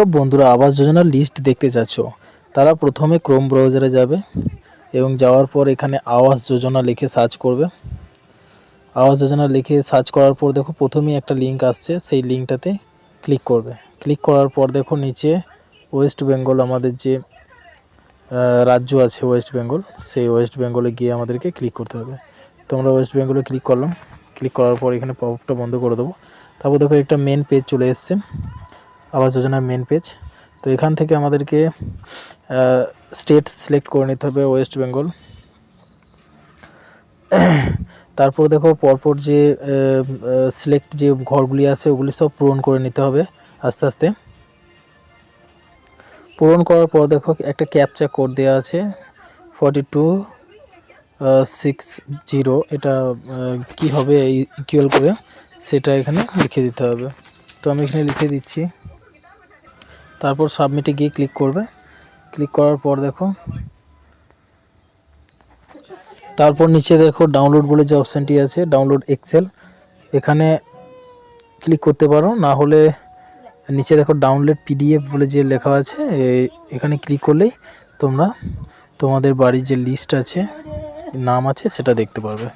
যেসব বন্ধুরা আবাস যোজনার লিস্ট দেখতে চাচ্ছ তারা প্রথমে ক্রোম ব্রাউজারে যাবে এবং যাওয়ার পর এখানে আবাস যোজনা লিখে সার্চ করবে। আবাস যোজনা লিখে সার্চ করার পর দেখো প্রথমেই একটা লিঙ্ক আসছে, সেই লিঙ্কটাতে ক্লিক করবে। ক্লিক করার পর দেখো নিচে ওয়েস্ট বেঙ্গল আমাদের যে রাজ্য আছে ওয়েস্ট বেঙ্গল, সেই ওয়েস্ট বেঙ্গলে গিয়ে আমাদেরকে ক্লিক করতে হবে। তো আমরা ওয়েস্ট বেঙ্গলে ক্লিক করলাম। ক্লিক করার পর এখানে পপআপটা বন্ধ করে দেবো। তারপর দেখো একটা মেন পেজ চলে এসছে, আবাস যোজনার মেন পেজ। তো এখান থেকে আমাদেরকে স্টেট সিলেক্ট করে নিতে হবে ওয়েস্ট বেঙ্গল। তারপর দেখো পরপর যে সিলেক্ট যে ঘরগুলি আছে ওগুলি সব পূরণ করে নিতে হবে আস্তে আস্তে। পূরণ করার পর দেখো একটা ক্যাপচা কোড দেওয়া আছে 4260, এটা কি হবে এই ইকুয়াল করে সেটা এখানে লিখে দিতে হবে। তো আমি এখানে লিখে দিচ্ছি। তারপর সাবমিটে গিয়ে ক্লিক করবে। ক্লিক করার পর দেখো তারপর নিচে দেখো ডাউনলোড বলে যে অপশানটি আছে ডাউনলোড এক্সেল, এখানে ক্লিক করতে পারো, না হলে নিচে দেখো ডাউনলোড পিডিএফ বলে যে লেখা আছে এখানে ক্লিক করলেই তোমরা তোমাদের বাড়ির যে লিস্ট আছে নাম আছে সেটা দেখতে পারবে।